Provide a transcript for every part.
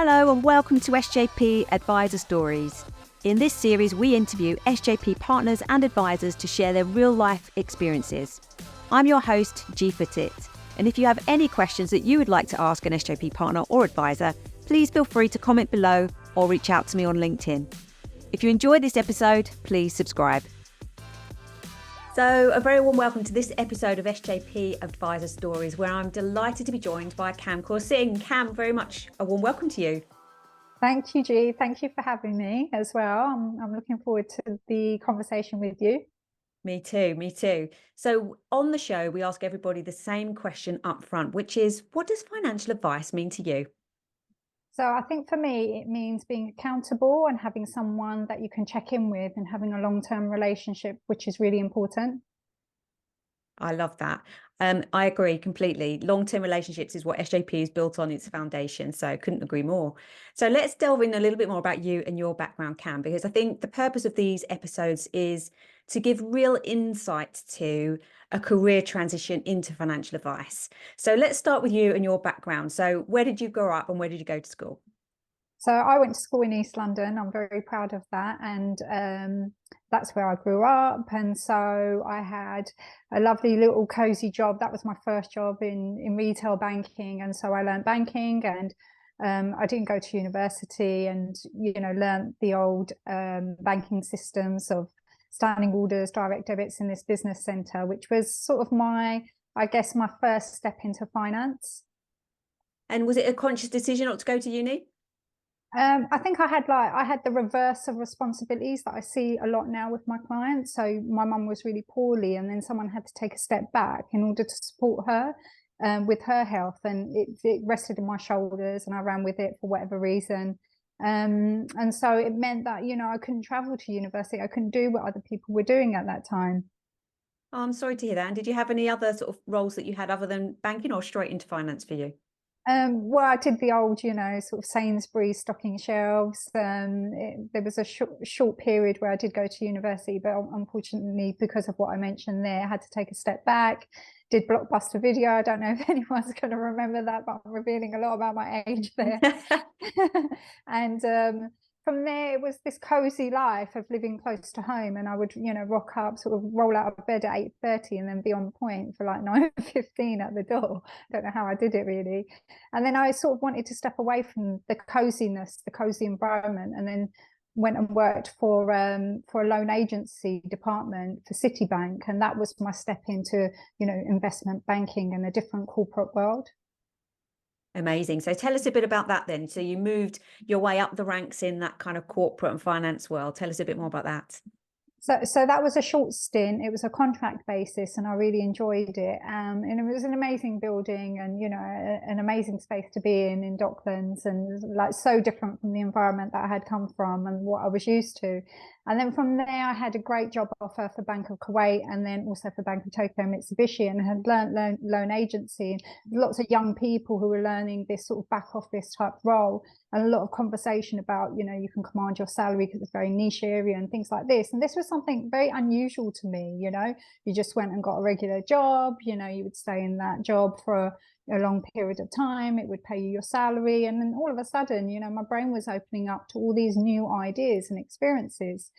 Hello and welcome to SJP Advisor Stories. In this series, we interview SJP partners and advisors to share their real-life experiences. I'm your host, G Footit, and if you have any questions that you would like to ask an SJP partner or advisor, please feel free to comment below or reach out to me on LinkedIn. If you enjoyed this episode, please subscribe. So a very warm welcome to this episode of SJP Advisor Stories, where I'm delighted to be joined by Kam Kaur Singh. Kam, very much a warm welcome to you. Thank you, G. Thank you for having me as well. I'm looking forward to the conversation with you. Me too. So on the show, we ask everybody the same question up front, which is, what does financial advice mean to you? So I think for me, it means being accountable and having someone that you can check in with and having a long-term relationship, which is really important. I love that. I agree completely. Long-term relationships is what SJP is built on, its foundation. So I couldn't agree more. So let's delve in a little bit more about you and your background, Kam, because I think the purpose of these episodes is to give real insight to a career transition into financial advice. So let's start with you and your background. So where did you grow up and where did you go to school? So I went to school in East London. I'm very proud of that. And that's where I grew up. And so I had a lovely little cozy job. That was my first job in retail banking. And so I learned banking, and I didn't go to university and, learned the old banking systems of standing orders, direct debits in this business center, which was sort of my first step into finance. And was it a conscious decision not to go to uni? I think I had the reverse of responsibilities that I see a lot now with my clients. So my mum was really poorly, and then someone had to take a step back in order to support her with her health, and it rested on my shoulders, and I ran with it for whatever reason. And so it meant that I couldn't travel to university. I couldn't do what other people were doing at that time. Oh, I'm sorry to hear that. And did you have any other sort of roles that you had other than banking, or straight into finance for you? Well, I did the old, sort of Sainsbury's stocking shelves. There was a short period where I did go to university, but unfortunately, because of what I mentioned there, I had to take a step back. Did Blockbuster Video. I don't know if anyone's going to remember that, but I'm revealing a lot about my age there. And from there, it was this cozy life of living close to home, and I would, rock up, sort of roll out of bed at 8:30 and then be on point for like 9:15 at the door. Don't know how I did it really. And then I sort of wanted to step away from the coziness, the cozy environment, and then went and worked for a loan agency department for Citibank, and that was my step into, investment banking and a different corporate world. Amazing. So tell us a bit about that then. So you moved your way up the ranks in that kind of corporate and finance world. Tell us a bit more about that. So that was a short stint. It was a contract basis, and I really enjoyed it. And it was an amazing building, and an amazing space to be in Docklands, and like so different from the environment that I had come from and what I was used to. And then from there, I had a great job offer for Bank of Kuwait, and then also for Bank of Tokyo Mitsubishi, and had learned loan agency. Lots of young people who were learning this sort of back office type role, and a lot of conversation about, you can command your salary because it's a very niche area and things like this. And this was something very unusual to me. You just went and got a regular job, you would stay in that job for a long period of time. It would pay you your salary, and then all of a sudden, my brain was opening up to all these new ideas and experiences.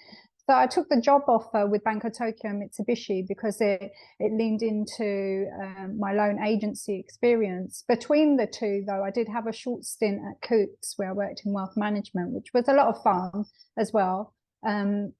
So I took the job offer with Bank of Tokyo Mitsubishi because it leaned into my loan agency experience. Between the two, though, I did have a short stint at Coots where I worked in wealth management, which was a lot of fun as well. And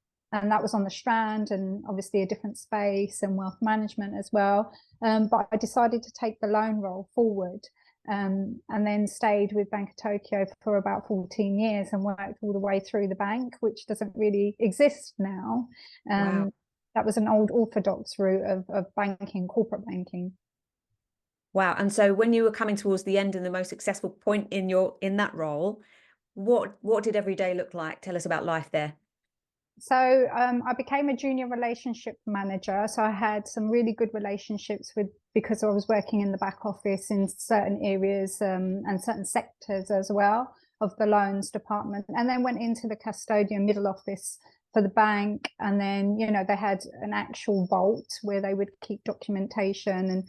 that was on the Strand, and obviously a different space and wealth management as well. But I decided to take the loan role forward. And then stayed with Bank of Tokyo for about 14 years and worked all the way through the bank, which doesn't really exist now. Wow. That was an old orthodox route of banking, corporate banking. Wow. And so when you were coming towards the end and the most successful point in that role, what did every day look like? Tell us about life there. So I became a junior relationship manager. So I had some really good relationships because I was working in the back office in certain areas and certain sectors as well of the loans department, and then went into the custodian middle office for the bank. And then, they had an actual vault where they would keep documentation, and,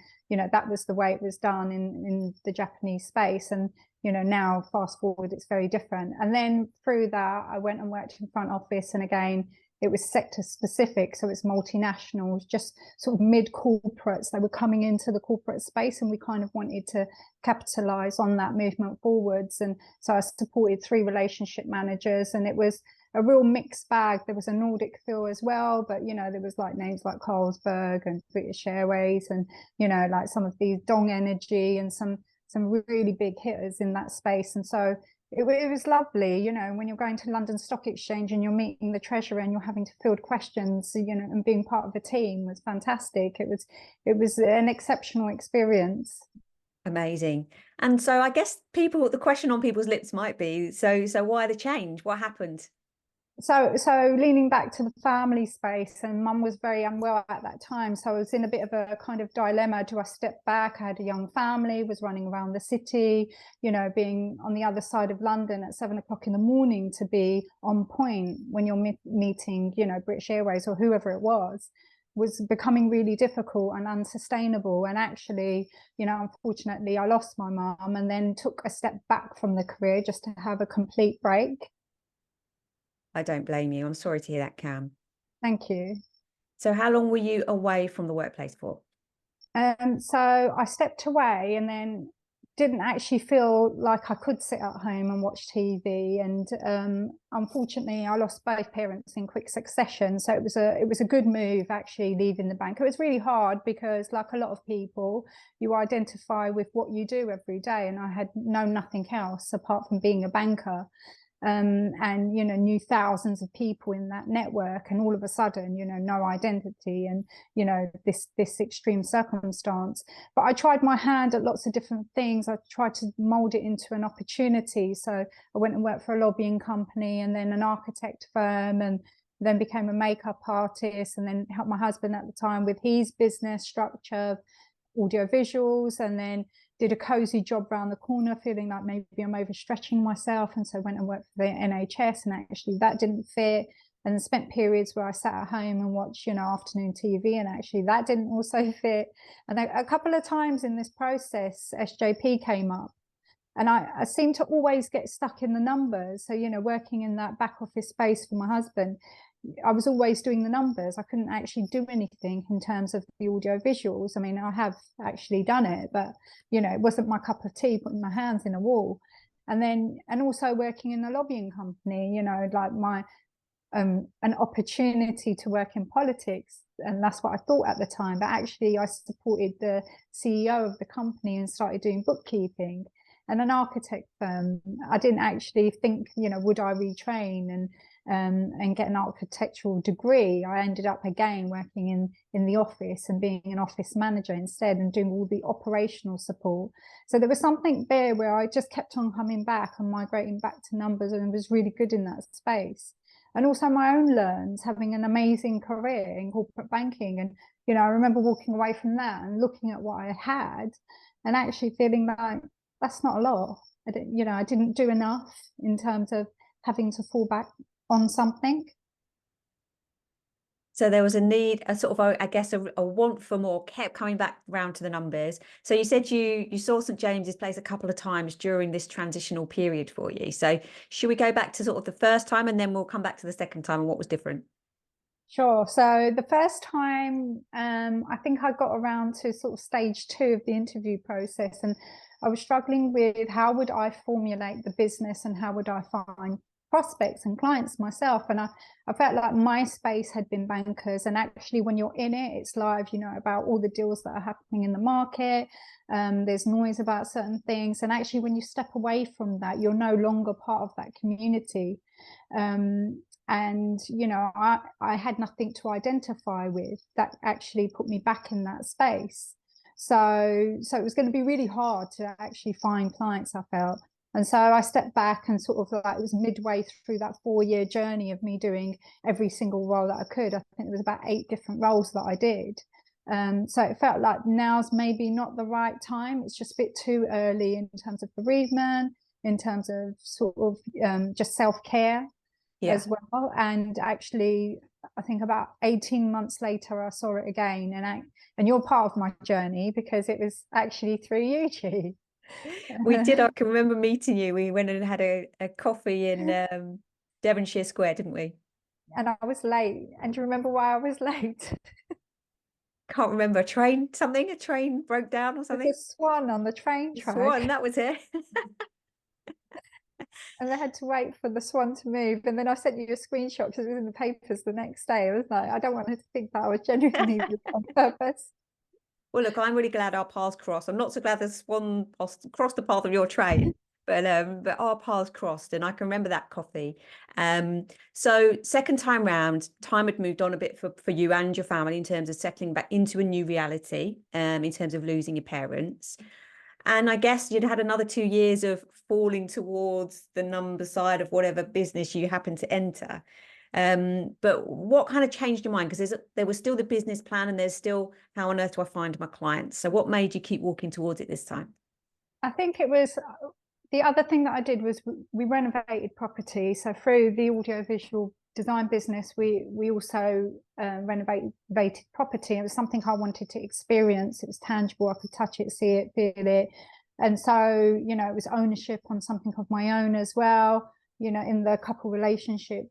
that was the way it was done in the Japanese space. And now fast forward, it's very different. And then through that, I went and worked in front office, and again, it was sector specific, so it's multinationals, just sort of mid corporates. They were coming into the corporate space, and we kind of wanted to capitalize on that movement forwards. And so I supported 3 relationship managers, and it was a real mixed bag. There was a Nordic feel as well, but there was like names like Carlsberg and British Airways, and like some of these Dong Energy, and some really big hitters in that space. And so it was lovely, when you're going to London Stock Exchange and you're meeting the treasurer and you're having to field questions, and being part of a team was fantastic. It was an exceptional experience. Amazing. And so I guess the question on people's lips might be, so why the change? What happened? So leaning back to the family space, and mum was very unwell at that time, so I was in a bit of a kind of dilemma. Do I step back? I had a young family, was running around the city, being on the other side of London at 7 o'clock in the morning to be on point when you're meeting British Airways or whoever it was becoming really difficult and unsustainable. And actually, unfortunately, I lost my mum and then took a step back from the career just to have a complete break. I don't blame you. I'm sorry to hear that, Kam. Thank you. So how long were you away from the workplace for? So I stepped away, and then didn't actually feel like I could sit at home and watch TV. And unfortunately, I lost both parents in quick succession. So it was a good move, actually, leaving the bank. It was really hard because, like a lot of people, you identify with what you do every day. And I had known nothing else apart from being a banker. And knew thousands of people in that network, and all of a sudden no identity, and this extreme circumstance. But I tried my hand at lots of different things. I tried to mold it into an opportunity. So I went and worked for a lobbying company, and then an architect firm, and then became a makeup artist, and then helped my husband at the time with his business structure, audio visuals, and then did a cozy job around the corner, feeling like maybe I'm overstretching myself, and so went and worked for the NHS, and actually that didn't fit. And spent periods where I sat at home and watched afternoon TV, and actually that didn't also fit. And a couple of times in this process, SJP came up, and I seemed to always get stuck in the numbers. So working in that back office space for my husband, I was always doing the numbers. I couldn't actually do anything in terms of the audio visuals. I mean, I have actually done it, but it wasn't my cup of tea, putting my hands in a wall. And also working in a lobbying company, like an opportunity to work in politics, and that's what I thought at the time. But actually, I supported the CEO of the company and started doing bookkeeping. And an architect firm, I didn't actually think, would I retrain and get an architectural degree. I ended up again working in the office and being an office manager instead, and doing all the operational support. So there was something there where I just kept on coming back and migrating back to numbers, and was really good in that space. And also my own learns, having an amazing career in corporate banking. And I remember walking away from that and looking at what I had, and actually feeling like that's not a lot. I didn't do enough in terms of having to fall back on something. So there was a need, a sort of, I guess, a want for more, kept coming back round to the numbers. So you said you saw St James's Place a couple of times during this transitional period for you. So should we go back to sort of the first time, and then we'll come back to the second time and what was different? Sure. So the first time, I think I got around to sort of stage 2 of the interview process, and I was struggling with how would I formulate the business and how would I find prospects and clients myself. And I felt like my space had been bankers, and actually when you're in it, it's live, about all the deals that are happening in the market. There's noise about certain things, and actually when you step away from that, you're no longer part of that community. And I had nothing to identify with that actually put me back in that space. So it was going to be really hard to actually find clients, I felt. And so I stepped back, and sort of like, it was midway through that 4-year journey of me doing every single role that I could. I think there was about 8 different roles that I did. So it felt like now's maybe not the right time. It's just a bit too early in terms of bereavement, in terms of sort of just self-care as well. And actually, I think about 18 months later, I saw it again. And you're part of my journey because it was actually through you, Chi. We did. I can remember meeting you. We went and had a coffee in Devonshire Square, didn't we? And I was late. And do you remember why I was late? Can't remember. A train broke down or There's a something. swan on the train The Swan, track. that was it. And they had to wait for the swan to move. And then I sent you a screenshot because it was in the papers the next day. I was like, I don't want her to think that I was genuinely on purpose. Well, look, I'm really glad our paths crossed. I'm not so glad the Swan crossed the path of your train, but our paths crossed, and I can remember that coffee. So second time round, time had moved on a bit for you and your family in terms of settling back into a new reality, in terms of losing your parents. And I guess you'd had another 2 years of falling towards the number side of whatever business you happened to enter. But what kind of changed your mind? Because there was still the business plan, and there's still how on earth do I find my clients? So what made you keep walking towards it this time? I think it was the other thing that I did was we renovated property. So through the audiovisual design business, we also renovated property. It was something I wanted to experience. It was tangible. I could touch it, see it, feel it. And so, you know, it was ownership on something of my own as well. You know, in the couple relationship,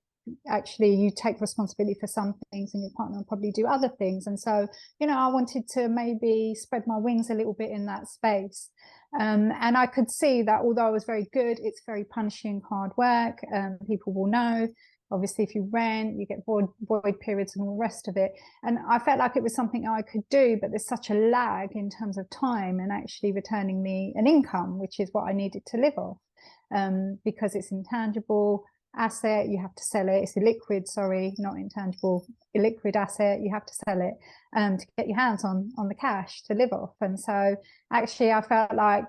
actually you take responsibility for some things and your partner will probably do other things. And so, you know, I wanted to maybe spread my wings a little bit in that space. And I could see that although I was very good, it's very punishing, hard work. People will know. Obviously, if you rent, you get void periods and all the rest of it. And I felt like it was something I could do, but there's such a lag in terms of time and actually returning me an income, which is what I needed to live off, because it's intangible asset, you have to sell it. It's illiquid, sorry, not intangible, illiquid asset. You have to sell it to get your hands on the cash to live off. And so actually I felt like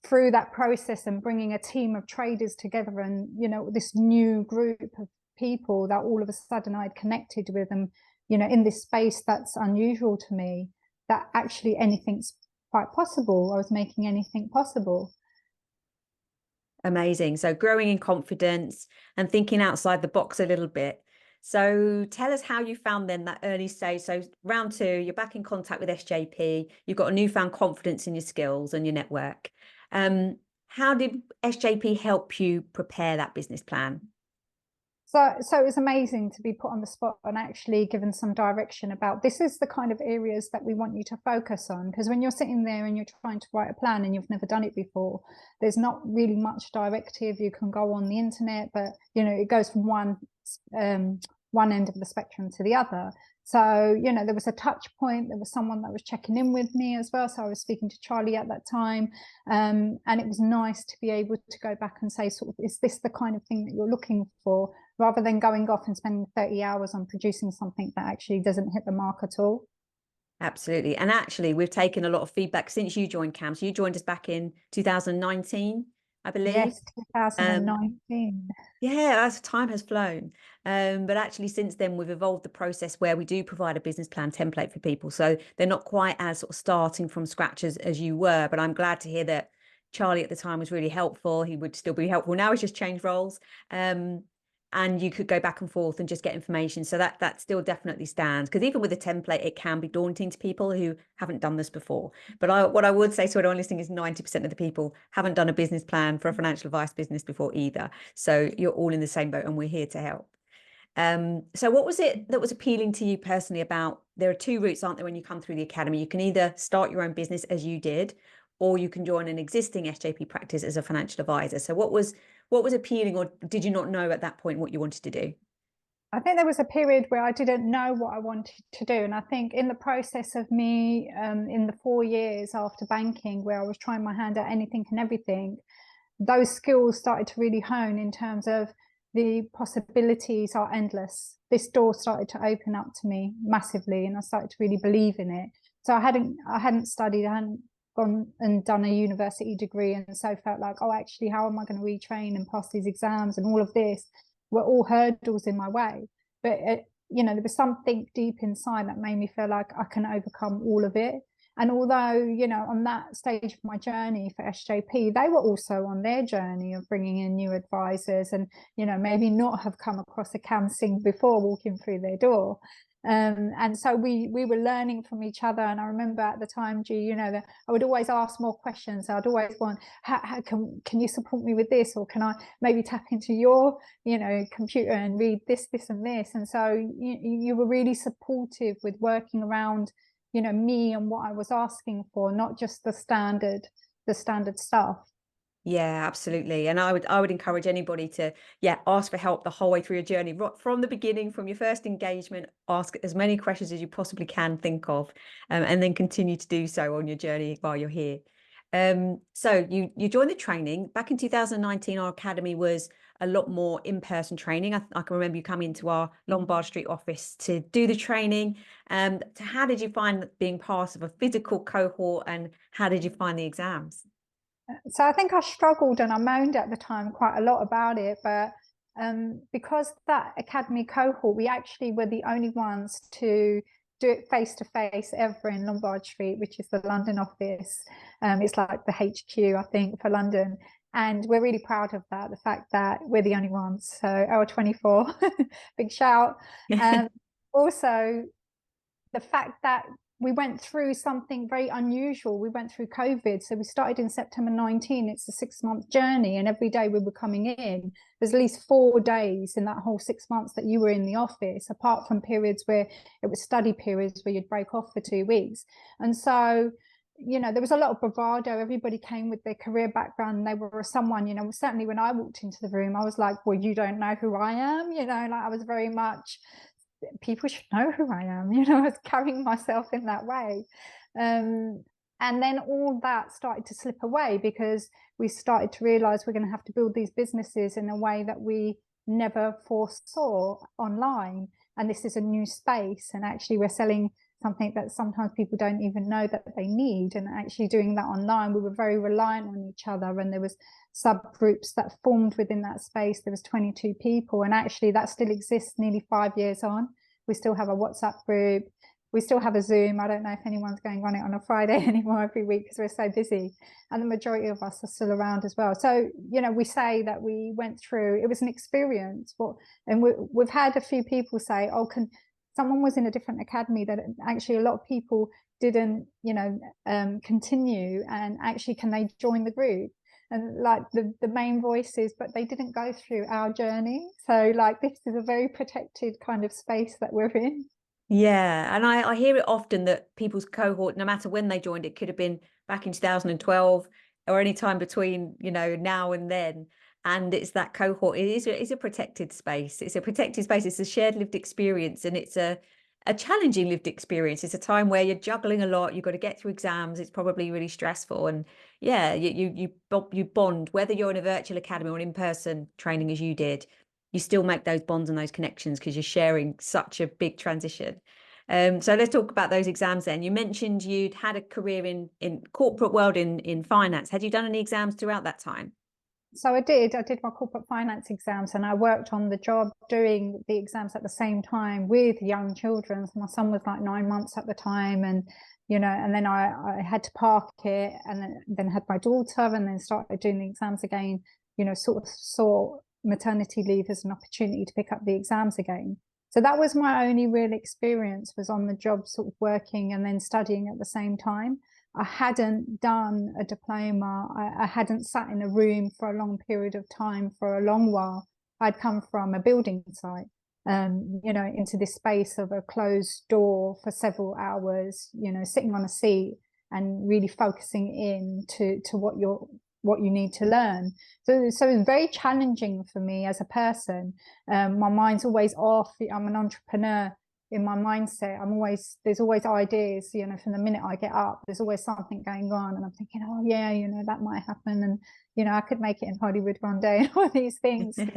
through that process and bringing a team of traders together and, you know, this new group of people that all of a sudden I'd connected with them, you know, in this space that's unusual to me, that actually anything's quite possible. I was making anything possible. Amazing. So growing in confidence and thinking outside the box a little bit. So tell us how you found then that early stage. So round two, you're back in contact with SJP. You've got a newfound confidence in your skills and your network. How did SJP help you prepare that business plan? So it was amazing to be put on the spot and actually given some direction about this is the kind of areas that we want you to focus on. Because when you're sitting there and you're trying to write a plan and you've never done it before, there's not really much directive. You can go on the internet, but you know, it goes from one end of the spectrum to the other. So, you know, there was a touch point. There was someone that was checking in with me as well. So I was speaking to Charlie at that time. And it was nice to be able to go back and say, sort of, is this the kind of thing that you're looking for? Rather than going off and spending 30 hours on producing something that actually doesn't hit the mark at all. Absolutely. And actually, we've taken a lot of feedback since you joined, Cam. So you joined us back in 2019, I believe. Yes, 2019. Yeah, as time has flown. But actually, since then, we've evolved the process where we do provide a business plan template for people. So they're not quite as sort of starting from scratch as you were. But I'm glad to hear that Charlie at the time was really helpful. He would still be helpful now. He's just changed roles. And you could go back and forth and just get information. So that still definitely stands, because even with a template, it can be daunting to people who haven't done this before. But what I would say to anyone listening is 90% of the people haven't done a business plan for a financial advice business before either. So you're all in the same boat and we're here to help. So what was it that was appealing to you personally about, there are two routes, aren't there, when you come through the academy? You can either start your own business as you did, or you can join an existing SJP practice as a financial advisor. So what was appealing, or did you not know at that point what you wanted to do? I think there was a period where I didn't know what I wanted to do. And I think in the process of me, in the 4 years after banking, where I was trying my hand at anything and everything, those skills started to really hone in terms of the possibilities are endless. This door started to open up to me massively, and I started to really believe in it. So I hadn't studied, I hadn't gone and done a university degree, and so felt like, oh, actually, how am I going to retrain and pass these exams? And all of this were all hurdles in my way. But you know, there was something deep inside that made me feel like I can overcome all of it. And although, you know, on that stage of my journey for SJP, they were also on their journey of bringing in new advisors and, you know, maybe not have come across a Kam Singh before walking through their door. And so we were learning from each other. And I remember at the time, G, you know, that I would always ask more questions. I'd always want, how can you support me with this, or can I maybe tap into your, you know, computer and read this and this. And so you were really supportive with working around, you know, me and what I was asking for, not just the standard stuff. Yeah, absolutely. And I would encourage anybody to, ask for help the whole way through your journey, from the beginning, from your first engagement. Ask as many questions as you possibly can think of, and then continue to do so on your journey while you're here. So you joined the training back in 2019. Our academy was a lot more in-person training. I can remember you coming into our Lombard Street office to do the training. So how did you find being part of a physical cohort, and how did you find the exams? So I think I struggled and I moaned at the time quite a lot about it, but because that academy cohort, we actually were the only ones to do it face to face ever in Lombard Street, which is the London office. It's like the HQ, I think, for London. And we're really proud of that, the fact that we're the only ones. So L24, big shout. Also, the fact that we went through something very unusual. We went through COVID. So we started in September 19. It's a 6-month journey. And every day we were coming in, there's at least 4 days in that whole 6 months that you were in the office, apart from periods where it was study periods where you'd break off for 2 weeks. And so, you know, there was a lot of bravado. Everybody came with their career background. They were someone, you know, certainly when I walked into the room, I was like, well, you don't know who I am. You know, like I was very much, people should know who I am, you know. I was carrying myself in that way. And then all that started to slip away because we started to realize we're going to have to build these businesses in a way that we never foresaw online. And this is a new space. And actually we're selling something that sometimes people don't even know that they need. And actually doing that online, we were very reliant on each other. And there was subgroups that formed within that space. There was 22 people, and actually that still exists nearly 5 years on. We still have a WhatsApp group. We still have a Zoom. I don't know if anyone's going on it on a Friday anymore every week because we're so busy. And the majority of us are still around as well. So, you know, we say that we went through, it was an experience. And we've had a few people say, oh, someone was in a different academy that actually a lot of people didn't, you know, continue, and actually can they join the group? And like the main voice is, but they didn't go through our journey. So like this is a very protected kind of space that we're in. Yeah, and I hear it often that people's cohort, no matter when they joined, it could have been back in 2012 or any time between, you know, now and then. And it's that cohort, it is a protected space. It's a protected space. It's a shared lived experience, and it's a challenging lived experience. It's a time where you're juggling a lot. You've got to get through exams. It's probably really stressful. And yeah, you bond, whether you're in a virtual academy or an in-person training as you did, you still make those bonds and those connections because you're sharing such a big transition. So let's talk about those exams then. You mentioned you'd had a career in corporate world in finance. Had you done any exams throughout that time? So I did my corporate finance exams, and I worked on the job doing the exams at the same time with young children. So my son was like 9 months at the time, and you know, and then I had to park it, and then had my daughter, and then started doing the exams again. You know, sort of saw maternity leave as an opportunity to pick up the exams again. So that was my only real experience, was on the job, sort of working and then studying at the same time. I hadn't done a diploma. I hadn't sat in a room for a long period of time for a long while. I'd come from a building site, you know, into this space of a closed door for several hours, you know, sitting on a seat and really focusing in to what you need to learn. So it's very challenging for me as a person. My mind's always off. I'm an entrepreneur. In my mindset, there's always ideas, you know, from the minute I get up, there's always something going on, and I'm thinking, oh yeah, you know, that might happen, and you know, I could make it in Hollywood one day, and all these things. So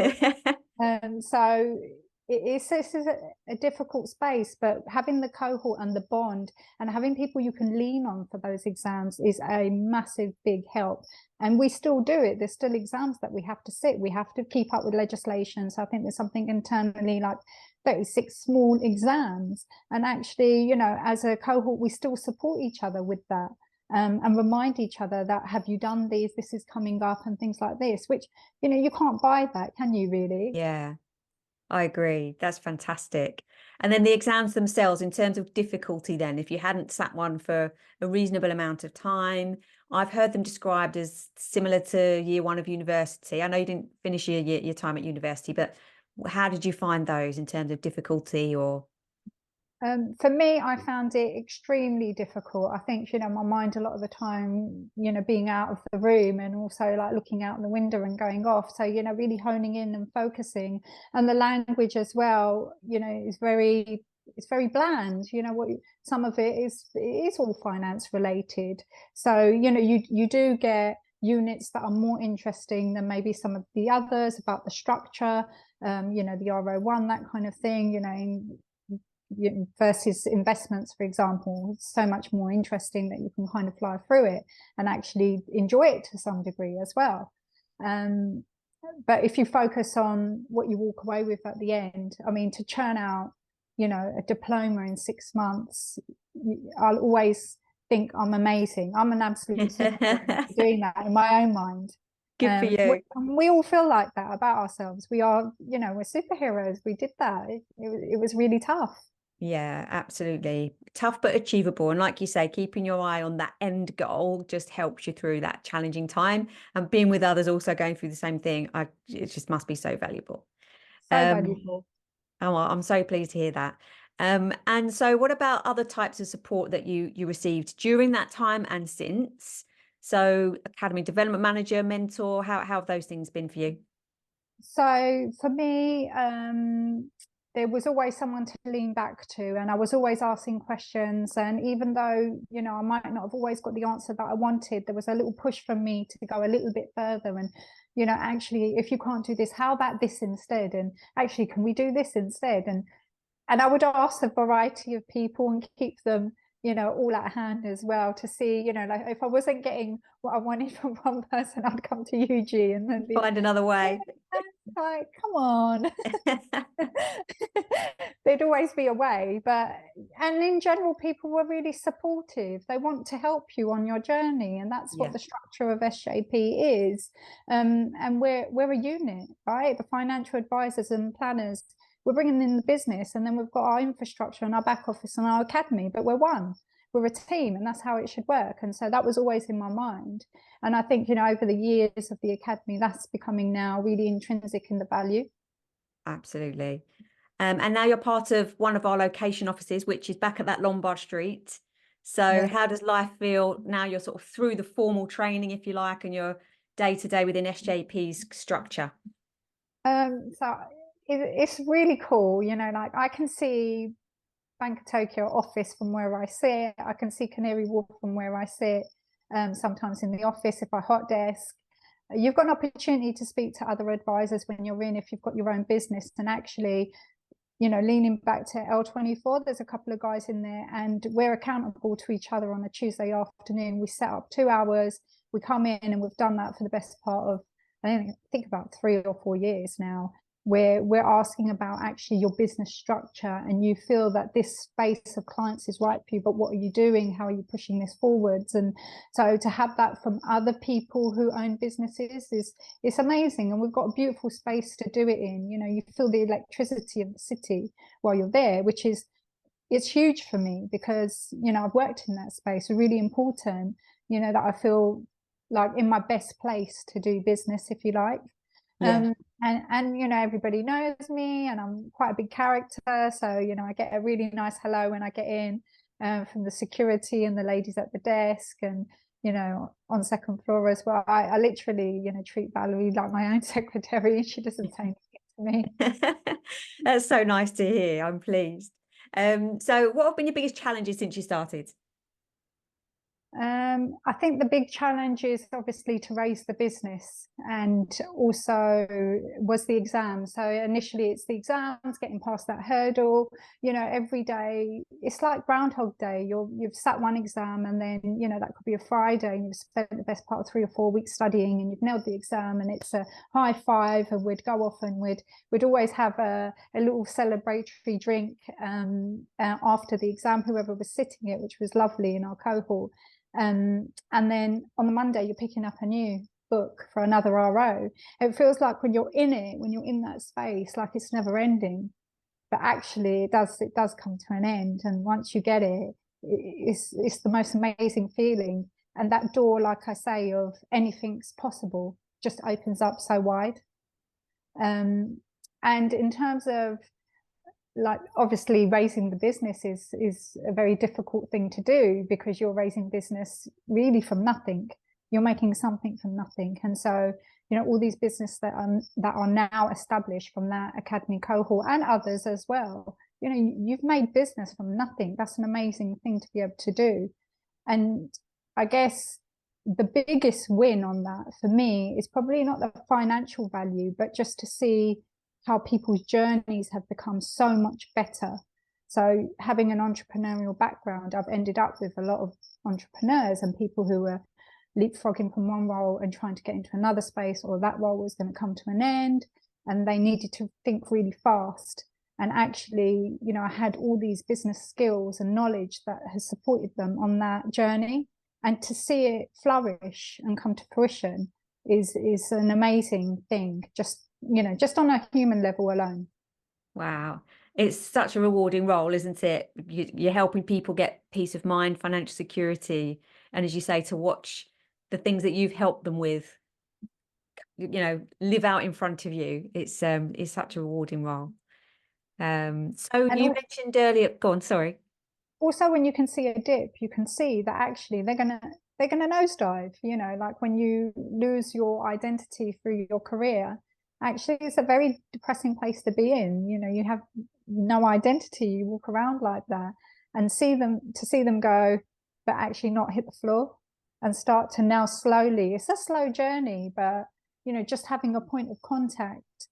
this is a difficult space, but having the cohort and the bond and having people you can lean on for those exams is a massive big help. And we still do it. There's still exams that we have to sit. We have to keep up with legislation. So I think there's something internally like 36 small exams. And actually, you know, as a cohort, we still support each other with that. And remind each other that, have you done these? This is coming up, and things like this, which, you know, you can't buy that, can you really? Yeah. I agree. That's fantastic. And then the exams themselves, in terms of difficulty, then, if you hadn't sat one for a reasonable amount of time, I've heard them described as similar to year one of university. I know you didn't finish your time at university, but how did you find those in terms of difficulty or? For me, I found it extremely difficult. I think, my mind a lot of the time, being out of the room and also like looking out the window and going off. So, really honing in and focusing. And the language as well, is it's very bland. Some of it is all finance related. So, you do get units that are more interesting than maybe some of the others about the structure, the RO1, that kind of thing, versus investments, for example. It's so much more interesting that you can kind of fly through it and actually enjoy it to some degree as well. But if you focus on what you walk away with at the end, I mean, to churn out, a diploma in 6 months, I'll always think I'm amazing. I'm an absolute superhero for doing that in my own mind. Good for you. We all feel like that about ourselves. We are, we're superheroes. We did that. It was really tough. Yeah, absolutely. Tough but achievable. And like you say, keeping your eye on that end goal just helps you through that challenging time. And being with others also going through the same thing, it just must be so valuable. So valuable. Oh, well, I'm so pleased to hear that. And so what about other types of support that you received during that time and since? So Academy Development Manager, mentor, how have those things been for you? So for me, there was always someone to lean back to, and I was always asking questions. And even though, I might not have always got the answer that I wanted, there was a little push from me to go a little bit further. And, actually, if you can't do this, how about this instead? And actually, can we do this instead? And I would ask a variety of people and keep them, all at hand as well to see, like if I wasn't getting what I wanted from one person, I'd come to you, G, and then be Find another way. like, come on. There'd always be a way, and in general, people were really supportive. They want to help you on your journey, and that's what the structure of SJP is. And we're a unit, right? The financial advisors and planners, we're bringing in the business, and then we've got our infrastructure and our back office and our academy, but we're one. We're a team, and that's how it should work. And so that was always in my mind. And I think, over the years of the academy, that's becoming now really intrinsic in the value. Absolutely. And now you're part of one of our location offices, which is back at that Lombard Street. So how does life feel now you're sort of through the formal training, if you like, and you're day to day within SJP's structure? So it's really cool, like I can see Bank of Tokyo office from where I sit. I can see Canary Wharf from where I sit. Sometimes in the office, if I hot desk, you've got an opportunity to speak to other advisors when you're in, if you've got your own business. And actually, leaning back to L24, there's a couple of guys in there, and we're accountable to each other on a Tuesday afternoon. We set up 2 hours, we come in, and we've done that for the best part of, I think about 3 or 4 years now, where we're asking about actually your business structure, and you feel that this space of clients is right for you, but what are you doing? How are you pushing this forwards? And so to have that from other people who own businesses it's amazing. And we've got a beautiful space to do it in. You feel the electricity of the city while you're there, which is, it's huge for me because, I've worked in that space. It's really important, that I feel like in my best place to do business, if you like. And everybody knows me, and I'm quite a big character, so I get a really nice hello when I get in, from the security and the ladies at the desk, and on second floor as well. I literally treat Valerie like my own secretary, and she doesn't say anything to me. That's so nice to hear. I'm pleased. So what have been your biggest challenges since you started? I think the big challenge is obviously to raise the business, and also was the exam. So initially it's the exams, getting past that hurdle. Every day it's like Groundhog Day. You've sat one exam, and then that could be a Friday, and you've spent the best part of 3 or 4 weeks studying, and you've nailed the exam, and it's a high five, and we'd go off and we'd always have a little celebratory drink after the exam, whoever was sitting it, which was lovely in our cohort. And then on the Monday you're picking up anew, book for another RO. It feels like when you're in it, when you're in that space, like it's never ending. But actually it does come to an end. And once you get it, it's the most amazing feeling. And that door, like I say, of anything's possible just opens up so wide. And in terms of, like, obviously raising the business is a very difficult thing to do, because you're raising business really from nothing. You're making something from nothing. And so, you know, all these business that are now established from that academy cohort, and others as well, you know, you've made business from nothing. That's an amazing thing to be able to do. And I guess the biggest win on that for me is probably not the financial value, but just to see how people's journeys have become so much better. So having an entrepreneurial background, I've ended up with a lot of entrepreneurs and people who were leapfrogging from one role and trying to get into another space, or that role was going to come to an end and they needed to think really fast. And actually, you know, I had all these business skills and knowledge that has supported them on that journey. And to see it flourish and come to fruition is an amazing thing, just, you know, just on a human level alone. Wow. It's such a rewarding role, isn't it? You're helping people get peace of mind, financial security, and as you say, to watch the things that you've helped them with, you know, live out in front of you. It's such a rewarding role. So And you mentioned earlier, go on, sorry. Also, when you can see a dip, you can see that actually they're gonna nosedive. You know, like when you lose your identity through your career, actually it's a very depressing place to be in. You know, you have no identity, you walk around like that, and see them go, but actually not hit the floor and start to now slowly. It's a slow journey, but you know, just having a point of contact,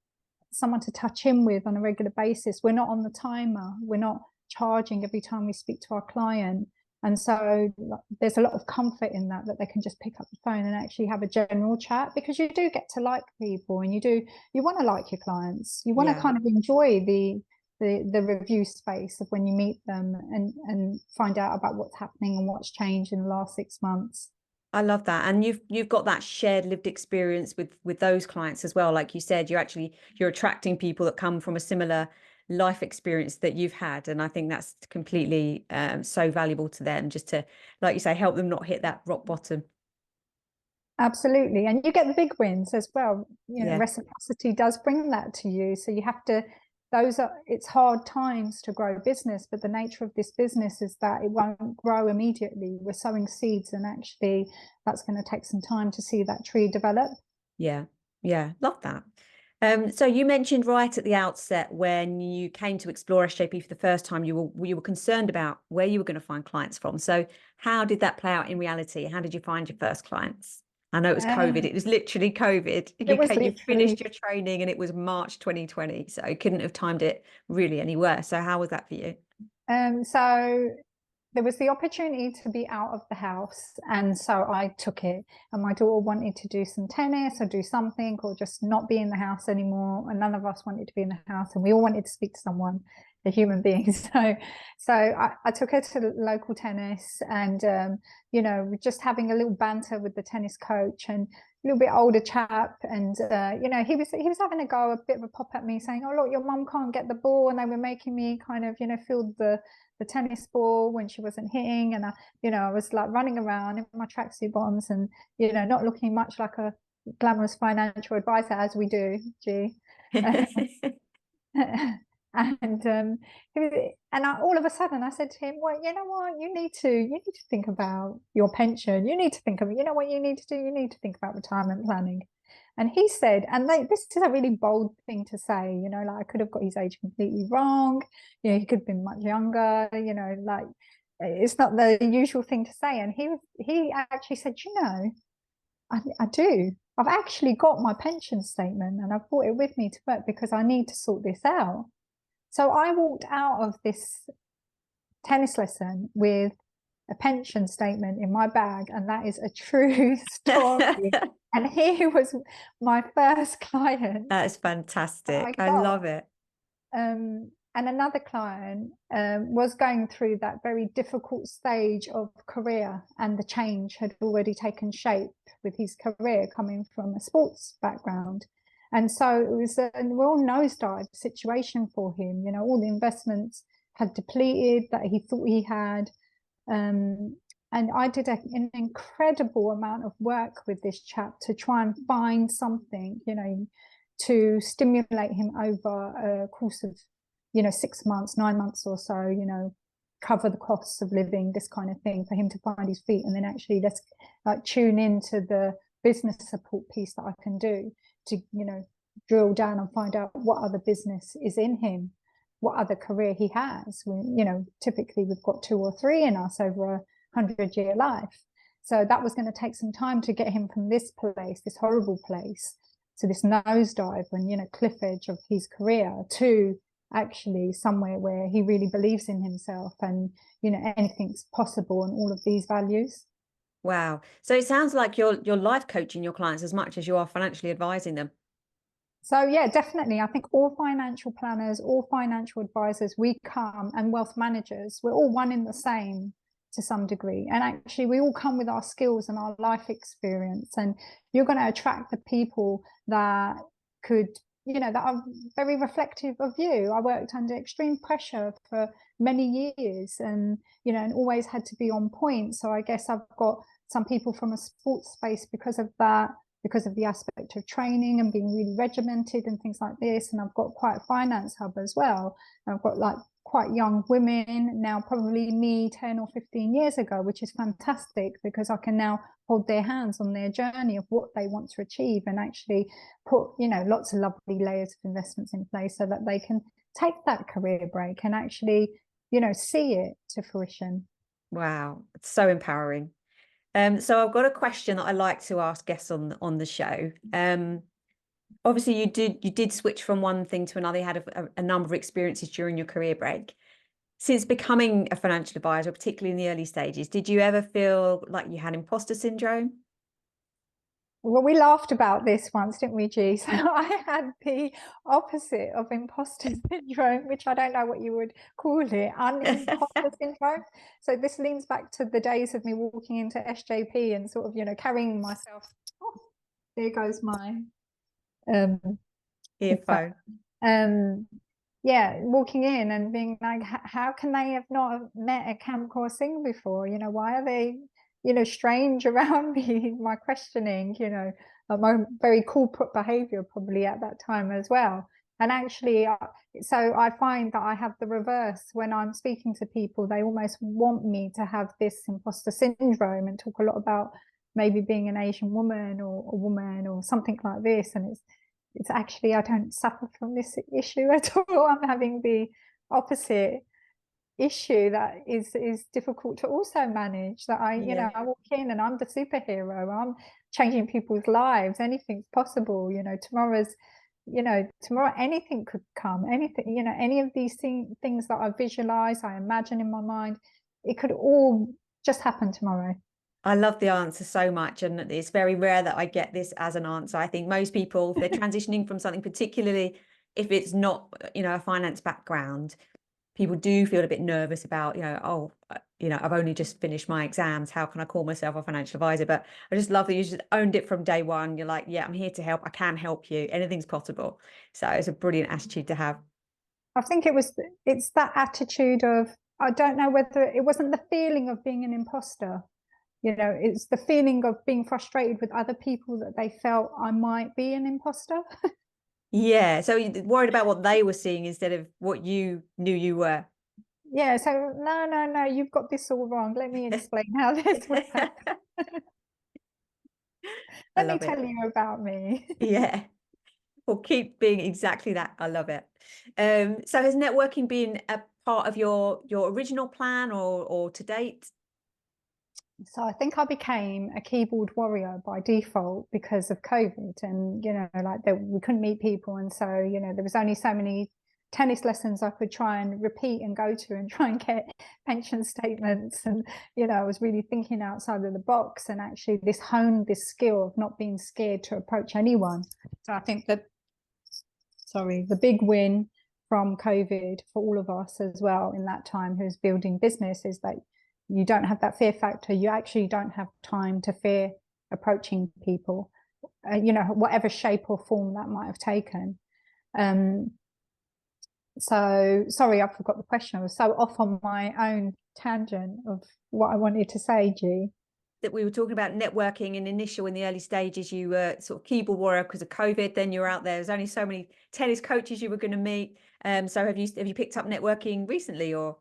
someone to touch in with on a regular basis. We're not on the timer, we're not charging every time we speak to our client. And so there's a lot of comfort in that they can just pick up the phone and actually have a general chat, because you do get to like people, and you want to like your clients. You want to kind of enjoy the review space of when you meet them and find out about what's happening and what's changed in the last 6 months. I love that. And you've got that shared lived experience with those clients as well. Like you said, you're attracting people that come from a similar life experience that you've had. And I think that's completely so valuable to them, just to, like you say, help them not hit that rock bottom. Absolutely. And you get the big wins as well. You know, reciprocity does bring that to you. So you have to, it's hard times to grow business, but the nature of this business is that it won't grow immediately. We're sowing seeds, and actually that's going to take some time to see that tree develop. Yeah. Love that. So you mentioned right at the outset, when you came to explore SJP for the first time, you were concerned about where you were going to find clients from. So how did that play out in reality? How did you find your first clients? I know it was COVID. It was literally COVID. You finished your training and it was March 2020. So I couldn't have timed it really anywhere. So how was that for you? So there was the opportunity to be out of the house, and so I took it. And my daughter wanted to do some tennis or do something, or just not be in the house anymore, and none of us wanted to be in the house, and we all wanted to speak to someone, a human being. So I took her to local tennis, and you know, just having a little banter with the tennis coach, and a little bit older chap, and you know, he was having a go, a bit of a pop at me, saying, "Oh look, your mum can't get the ball," and they were making me kind of, you know, field the tennis ball when she wasn't hitting. And I was like running around in my tracksuit bottoms, and you know, not looking much like a glamorous financial advisor, as we do, all of a sudden I said to him, well, you know what, you need to think about your pension. You need to think of, you know what you need to do, you need to think about retirement planning. And he said, and this is a really bold thing to say, you know, like I could have got his age completely wrong. You know, he could have been much younger, you know, like it's not the usual thing to say. And he actually said, you know, I do. I've actually got my pension statement and I've brought it with me to work because I need to sort this out. So I walked out of this tennis lesson with a pension statement in my bag, and that is a true story. And he was my first client. That is fantastic. I love it. and another client was going through that very difficult stage of career, and the change had already taken shape with his career coming from a sports background. And so it was a real nosedive situation for him. You know, all the investments had depleted that he thought he had. And I did an incredible amount of work with this chap to try and find something, you know, to stimulate him over a course of, you know, 6 months, 9 months or so, you know, cover the costs of living, this kind of thing, for him to find his feet. And then actually let's like tune into the business support piece that I can do to, you know, drill down and find out what other business is in him, what other career he has. You know, typically we've got 2 or 3 in us over a 100-year life. So that was going to take some time to get him from this place, this horrible place, to this nosedive and, you know, cliff edge of his career, to actually somewhere where he really believes in himself and, you know, anything's possible and all of these values. Wow. So it sounds like you're life coaching your clients as much as you are financially advising them. So yeah, definitely. I think all financial planners, all financial advisors, we come, and wealth managers, we're all one in the same to some degree. And actually we all come with our skills and our life experience, and you're going to attract the people that could, you know, that are very reflective of you. I worked under extreme pressure for many years, and, you know, and always had to be on point. So I guess I've got some people from a sports space because of that, because of the aspect of training and being really regimented and things like this. And I've got quite a finance hub as well. And I've got like quite young women now, probably me 10 or 15 years ago, which is fantastic because I can now hold their hands on their journey of what they want to achieve, and actually put, you know, lots of lovely layers of investments in place so that they can take that career break and actually, you know, see it to fruition. Wow, it's so empowering. So I've got a question that I like to ask guests on the show. Obviously you did switch from one thing to another. You had a number of experiences during your career break. Since becoming a financial advisor, particularly in the early stages, did you ever feel like you had imposter syndrome? Well, we laughed about this once, didn't we, G? So I had the opposite of imposter syndrome, which I don't know what you would call it, unimposter syndrome. So this leans back to the days of me walking into SJP and sort of, you know, carrying myself. Oh, there goes my Earphone. Yeah, walking in and being like, how can they have not met a Kam Kaur Singh before? You know, why are they, you know, strange around me? My questioning, you know, my very corporate behavior probably at that time as well. And actually, so I find that I have the reverse. When I'm speaking to people, they almost want me to have this imposter syndrome and talk a lot about maybe being an Asian woman or a woman or something like this. And it's actually, I don't suffer from this issue at all. I'm having the opposite issue that is difficult to also manage, that I, you know, I walk in and I'm the superhero. I'm changing people's lives. Anything's possible. You know, tomorrow anything could come, anything, you know, any of these things that I visualize, I imagine in my mind, it could all just happen tomorrow. I love the answer so much, and it's very rare that I get this as an answer. I think most people, if they're transitioning from something, particularly if it's not, you know, a finance background, people do feel a bit nervous about, you know, oh, you know, I've only just finished my exams. How can I call myself a financial advisor? But I just love that you just owned it from day one. You're like, yeah, I'm here to help. I can help you. Anything's possible. So it's a brilliant attitude to have. I think it's that attitude of, I don't know whether it wasn't the feeling of being an imposter. You know, it's the feeling of being frustrated with other people that they felt I might be an imposter. Yeah. So you're worried about what they were seeing instead of what you knew you were. Yeah. So no, you've got this all wrong. Let me explain how this works. Let me tell you about me. Yeah. Well, keep being exactly that. I love it. So has networking been a part of your original plan or to date? So I think I became a keyboard warrior by default because of COVID, and, you know, like we couldn't meet people. And so, you know, there was only so many tennis lessons I could try and repeat and go to and try and get pension statements. And, you know, I was really thinking outside of the box, and actually honed this skill of not being scared to approach anyone. So I think that, the big win from COVID for all of us as well in that time who's building business, is that you don't have that fear factor. You actually don't have time to fear approaching people, whatever shape or form that might have taken. So sorry, I forgot the question. I was so off on my own tangent of what I wanted to say, G. That we were talking about networking in the early stages. You were sort of keyboard warrior because of COVID. Then you were out there. There's only so many tennis coaches you were going to meet. So have you picked up networking recently, or?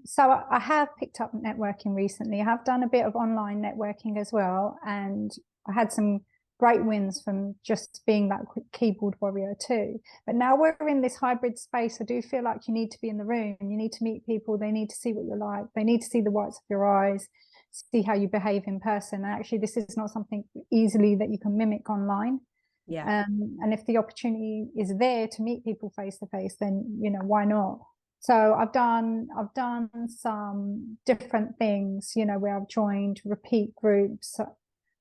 So I have picked up networking recently. I have done a bit of online networking as well, and I had some great wins from just being that keyboard warrior too. But now we're in this hybrid space. I do feel like you need to be in the room. You need to meet people. They need to see what you're like. They need to see the whites of your eyes, see how you behave in person. And actually, this is not something easily that you can mimic online. Yeah. And if the opportunity is there to meet people face to face, then why not? So I've done some different things, where I've joined repeat groups,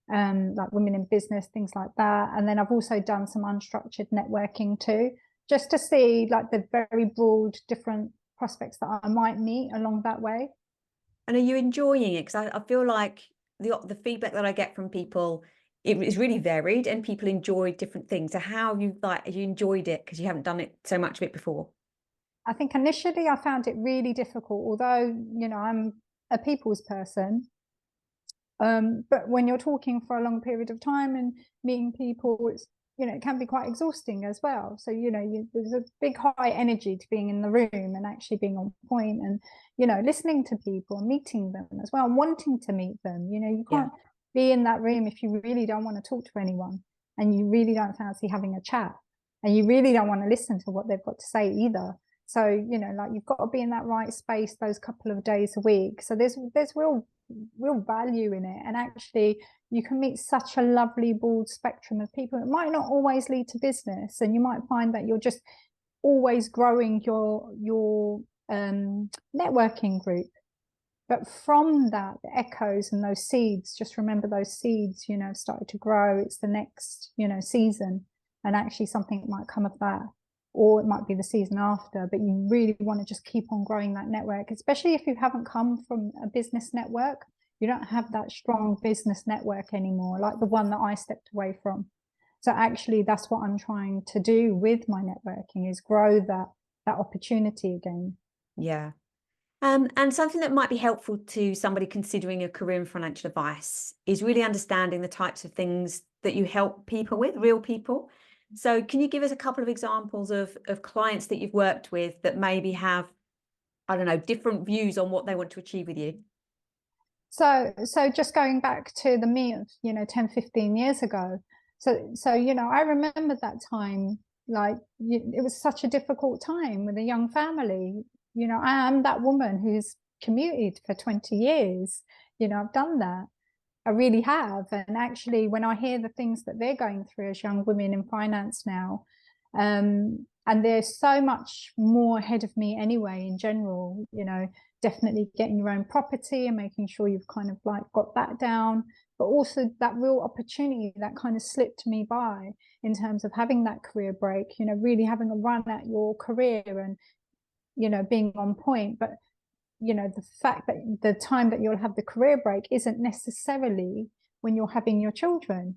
like women in business, things like that. And then I've also done some unstructured networking too, just to see like the very broad different prospects that I might meet along that way. And are you enjoying it? Because I feel like the feedback that I get from people, it is really varied, and people enjoy different things. So how have you enjoyed it, because you haven't done it so much of it before? I think initially I found it really difficult, although I'm a people's person. But when you're talking for a long period of time and meeting people, it's it can be quite exhausting as well. So there's a big high energy to being in the room and actually being on point, and listening to people and meeting them as well, and wanting to meet them. You can't be in that room if you really don't want to talk to anyone, and you really don't fancy having a chat, and you really don't want to listen to what they've got to say either. So like, you've got to be in that right space those couple of days a week. So there's real value in it, and actually you can meet such a lovely broad spectrum of people. It might not always lead to business, and you might find that you're just always growing your networking group, but from that, the echoes and those seeds, just remember those seeds started to grow. It's the next season, and actually something might come of that, or it might be the season after. But you really want to just keep on growing that network, especially if you haven't come from a business network. You don't have that strong business network anymore, like the one that I stepped away from. So actually, that's what I'm trying to do with my networking, is grow that opportunity again. Yeah. And something that might be helpful to somebody considering a career in financial advice is really understanding the types of things that you help people with, real people. So can you give us a couple of examples of clients that you've worked with that maybe have, I don't know, different views on what they want to achieve with you? So just going back to the me of 10, 15 years ago. So I remember that time, like it was such a difficult time with a young family. I am that woman who's commuted for 20 years. I've done that. I really have. And actually, when I hear the things that they're going through as young women in finance now, and there's so much more ahead of me anyway, in general, definitely getting your own property and making sure you've kind of like got that down, but also that real opportunity that kind of slipped me by in terms of having that career break, really having a run at your career and, being on point. But the fact that the time that you'll have the career break isn't necessarily when you're having your children.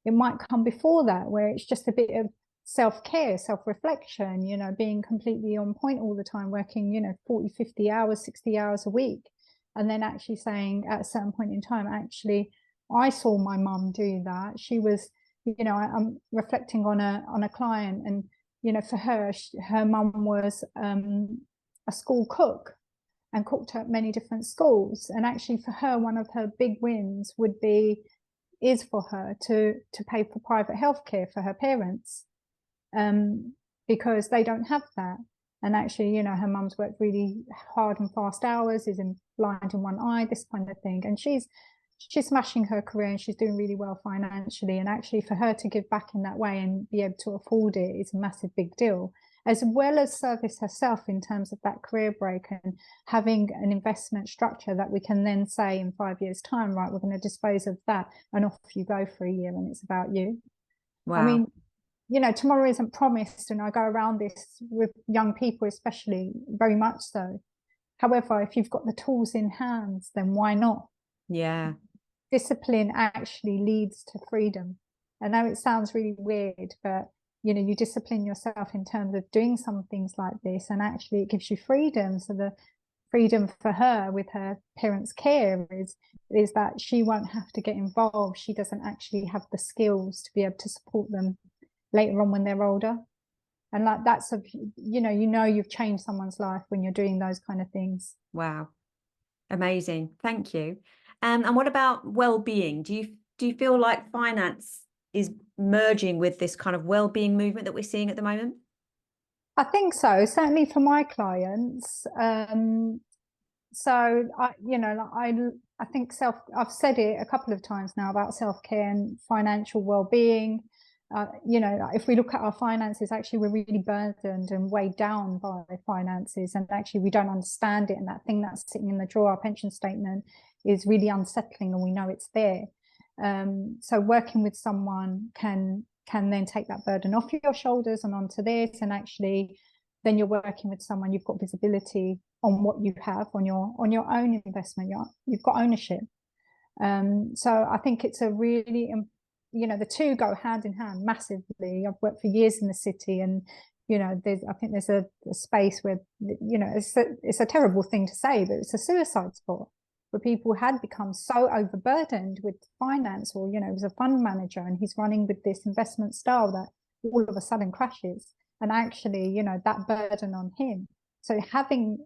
It might come before that, where it's just a bit of self-care, self-reflection, being completely on point all the time, working 40, 50 hours, 60 hours a week, and then actually saying at a certain point in time, actually, I saw my mum do that. She was, I'm reflecting on a client, and for her, her mum was a school cook and cooked at many different schools. And actually for her, one of her big wins is for her to pay for private healthcare for her parents, because they don't have that. And actually, her mum's worked really hard and fast hours, is blind in one eye, this kind of thing. And she's smashing her career, and she's doing really well financially. And actually for her to give back in that way and be able to afford it is a massive big deal, as well as service herself in terms of that career break and having an investment structure that we can then say in 5 years' time, right, we're going to dispose of that, and off you go for a year and it's about you. Wow. I mean, you know, tomorrow isn't promised, and I go around this with young people especially, very much so. However, if you've got the tools in hand, then why not? Yeah. Discipline actually leads to freedom. I know it sounds really weird, but you know, you discipline yourself in terms of doing some things like this, and actually it gives you freedom. So the freedom for her with her parents' care is that she won't have to get involved. She doesn't actually have the skills to be able to support them later on when they're older. And like that's a, you know you've changed someone's life when you're doing those kind of things. Wow. Amazing. Thank you. And what about well-being? Do you feel like finance is merging with this kind of well-being movement that we're seeing at the moment? I think so, certainly for my clients. So I think I've said it a couple of times now about self-care and financial well-being. You know, if we look at our finances, actually we're really burdened and weighed down by finances, and actually we don't understand it. And that thing that's sitting in the drawer, our pension statement, is really unsettling, and we know it's there. So working with someone can then take that burden off your shoulders and onto theirs, and actually then you're working with someone, you've got visibility on what you have on your own investment. You've got ownership. So I think it's a really, you know, the two go hand in hand massively. I've worked for years in the city, and you know, I think there's a space where, you know, it's a terrible thing to say, but it's a suicide spot where people had become so overburdened with finance, or you know, he was a fund manager and he's running with this investment style that all of a sudden crashes, and actually, you know, that burden on him. So having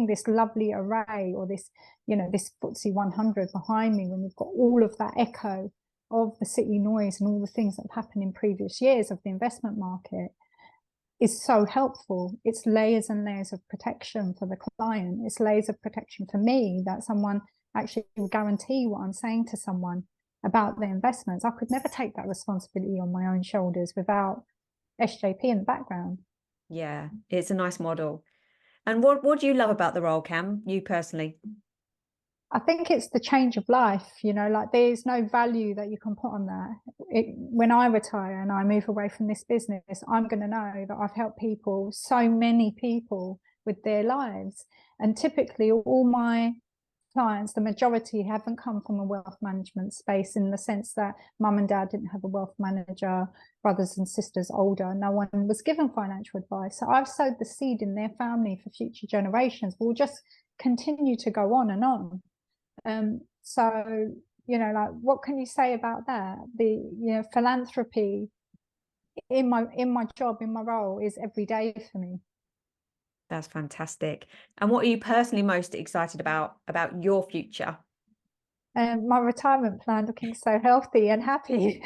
this lovely array, or this, you know, this FTSE 100 behind me, when we've got all of that echo of the city noise and all the things that have happened in previous years of the investment market, is so helpful. It's layers and layers of protection for the client. It's layers of protection for me, that someone actually will guarantee what I'm saying to someone about their investments. I could never take that responsibility on my own shoulders without SJP in the background. Yeah, it's a nice model. And what do you love about the role, Cam, you personally? I think it's the change of life, you know, like there's no value that you can put on that. When I retire and I move away from this business, I'm going to know that I've helped people, so many people, with their lives. And typically all my clients, the majority, haven't come from a wealth management space, in the sense that mum and dad didn't have a wealth manager, brothers and sisters older, no one was given financial advice. So I've sowed the seed in their family for future generations. We'll just continue to go on and on. So, you know, like, what can you say about that? The, you know, philanthropy in my job, in my role, is every day for me. That's fantastic. And what are you personally most excited about your future? My retirement plan, looking so healthy and happy.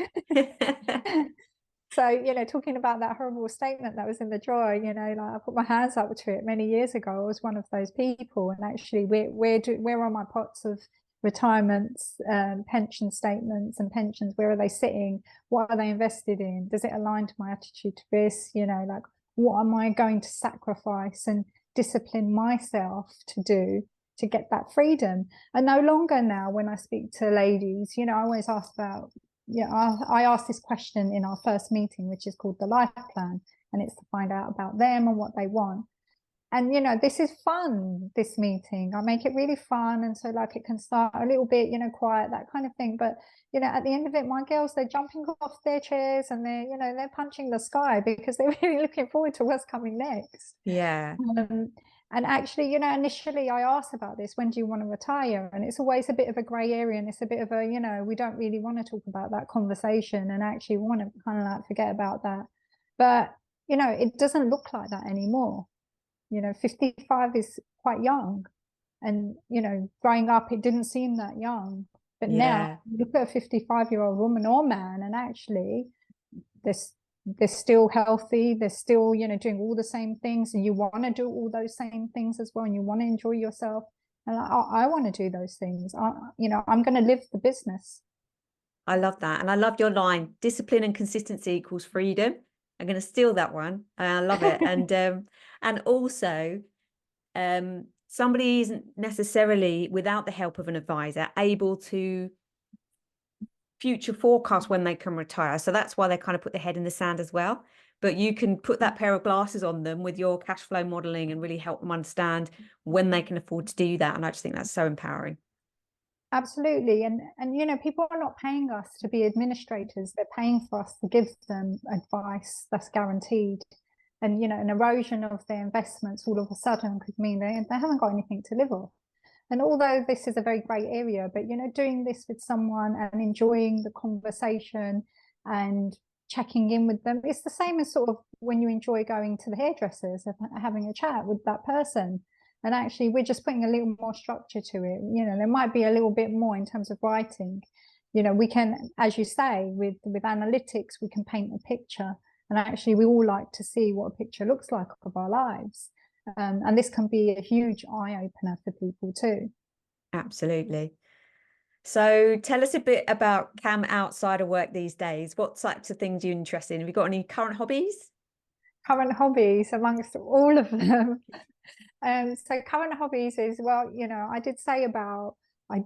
So, you know, talking about that horrible statement that was in the drawer, you know, like I put my hands up to it many years ago. I was one of those people, and actually, where are my pots of retirements, pension statements, and pensions? Where are they sitting? What are they invested in? Does it align to my attitude to risk? You know, like, what am I going to sacrifice and discipline myself to do to get that freedom? And no longer now, when I speak to ladies, you know, I always ask about, I asked this question in our first meeting, which is called the life plan, and it's to find out about them and what they want. And, you know, this is fun, this meeting. I make it really fun. And so, like, it can start a little bit, you know, quiet, that kind of thing. But, you know, at the end of it, my girls, they're jumping off their chairs and they're, you know, they're punching the sky because they're really looking forward to what's coming next. Yeah. And actually, you know, initially I asked about this, when do you want to retire? And it's always a bit of a grey area, and it's a bit of a, you know, we don't really want to talk about that conversation, and actually want to kind of like forget about that. But, you know, it doesn't look like that anymore. You know, 55 is quite young. And, you know, growing up, it didn't seem that young. But now, look at a 55-year-old woman or man, and actually, they're still healthy, they're still, you know, doing all the same things, and you want to do all those same things as well, and you want to enjoy yourself. And I want to do those things. You know, I'm going to live the business. I love that. And I love your line, discipline and consistency equals freedom. I'm going to steal that one. I love it. And also, somebody isn't necessarily, without the help of an advisor, able to future forecast when they can retire. So that's why they kind of put their head in the sand as well. But you can put that pair of glasses on them with your cash flow modeling and really help them understand when they can afford to do that. And I just think that's so empowering. Absolutely. And you know, people are not paying us to be administrators. They're paying for us to give them advice that's guaranteed. And, you know, an erosion of their investments all of a sudden could mean they haven't got anything to live off. And although this is a very grey area, but, you know, doing this with someone and enjoying the conversation and checking in with them, it's the same as sort of when you enjoy going to the hairdressers, having a chat with that person. And actually, we're just putting a little more structure to it. You know, there might be a little bit more in terms of writing. You know, we can, as you say, with analytics, we can paint a picture. And actually, we all like to see what a picture looks like of our lives. And this can be a huge eye-opener for people too. Absolutely. So tell us a bit about Kam outside of work these days. What types of things are you interested in? Have you got any current hobbies? Current hobbies amongst all of them. So current hobbies is, well, you know, I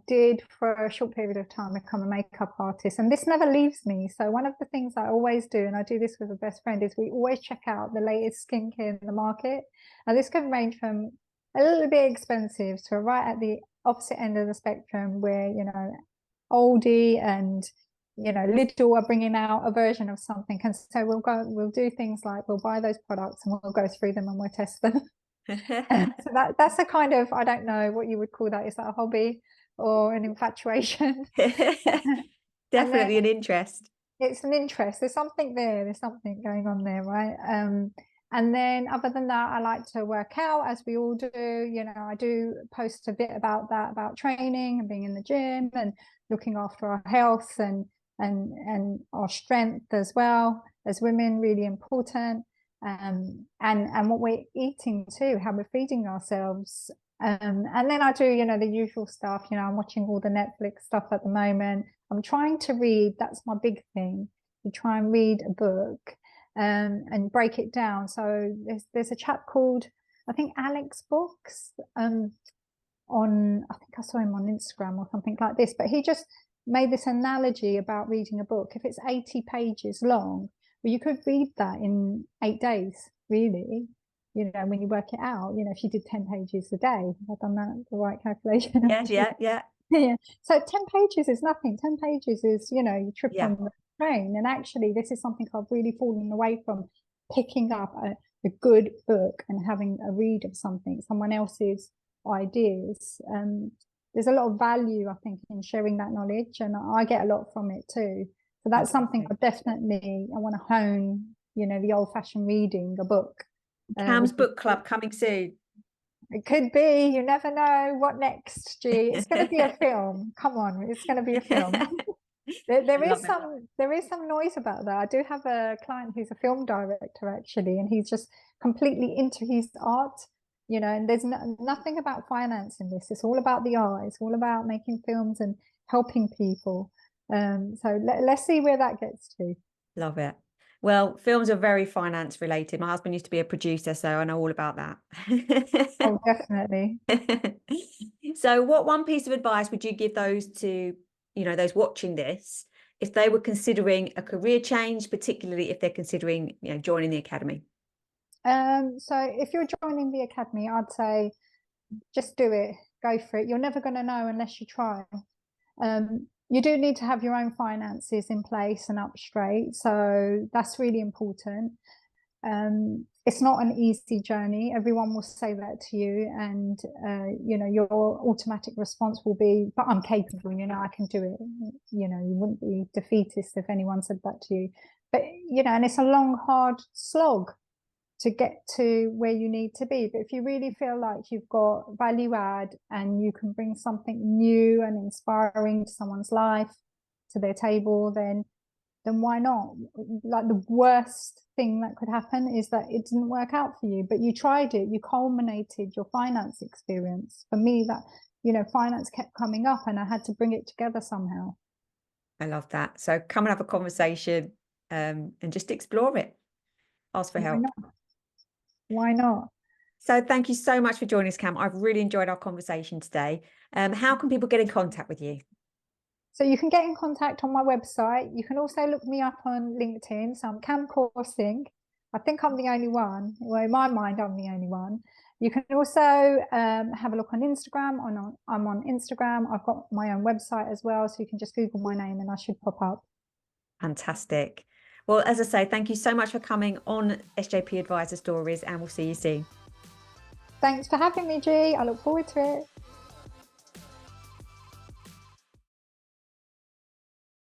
did for a short period of time become a makeup artist, and this never leaves me. So one of the things I always do, and I do this with a best friend, is we always check out the latest skincare in the market. And this can range from a little bit expensive to right at the opposite end of the spectrum, where, you know, Aldi and, you know, Lidl are bringing out a version of something. And so we'll do things like we'll buy those products and we'll go through them and we'll test them. So that's a kind of, I don't know what you would call that. Is that a hobby or an infatuation? Definitely an interest. It's an interest. There's something there. There's something going on there, right? And then other than that, I like to work out, as we all do. You know, I do post a bit about that, about training and being in the gym and looking after our health and our strength as well as women, really important. And what we're eating too, how we're feeding ourselves. And then I do, you know, the usual stuff. You know, I'm watching all the Netflix stuff at the moment. I'm trying to read. That's my big thing. To try and read a book and break it down. So there's a chap called, I think, Alex Books I think I saw him on Instagram or something like this, but he just made this analogy about reading a book. If it's 80 pages long, well, you could read that in 8 days, really. You know, when you work it out, you know, if you did 10 pages a day, have I done that the right calculation? Yeah. Yeah. So 10 pages is nothing. 10 pages is, you know, you trip Yeah. on the train. And actually, this is something I've really fallen away from, picking up a good book and having a read of something, someone else's ideas. There's a lot of value, I think, in sharing that knowledge, and I get a lot from it too. So that's something I want to hone, you know, the old-fashioned reading, a book. Kam's book club coming soon. It could be. You never know. What next, G? It's going to be a film. Come on, it's going to be a film. There is some noise about that. I do have a client who's a film director, actually, and he's just completely into his art, you know, and there's nothing about finance in this. It's all about the art. It's all about making films and helping people. So let's see where that gets to. Love it. Well, films are very finance related. My husband used to be a producer, so I know all about that. Oh, definitely. So what one piece of advice would you give those to, you know, those watching this, if they were considering a career change, particularly if they're considering, you know, joining the academy? So if you're joining the academy, I'd say just do it. Go for it. You're never going to know unless you try. You do need to have your own finances in place and up straight. So that's really important. It's not an easy journey. Everyone will say that to you, and you know, your automatic response will be, but I'm capable, you know, I can do it. You know, you wouldn't be defeatist if anyone said that to you. But, you know, and it's a long, hard slog to get to where you need to be. But if you really feel like you've got value add and you can bring something new and inspiring to someone's life, to their table, then why not? Like, the worst thing that could happen is that it didn't work out for you, but you tried it, you culminated your finance experience. For me, that, you know, finance kept coming up and I had to bring it together somehow. I love that. So come and have a conversation and just explore it. Ask for help. Why not? So thank you so much for joining us, Kam. I've really enjoyed our conversation today. How can people get in contact with you? So you can get in contact on my website. You can also look me up on LinkedIn. So I'm Kam Kaur Singh. I think I'm the only one. Well, in my mind, I'm the only one. You can also have a look on Instagram. I'm on Instagram. I've got my own website as well. So you can just Google my name and I should pop up. Fantastic. Well, as I say, thank you so much for coming on SJP Advisor Stories, and we'll see you soon. Thanks for having me, G. I look forward to it.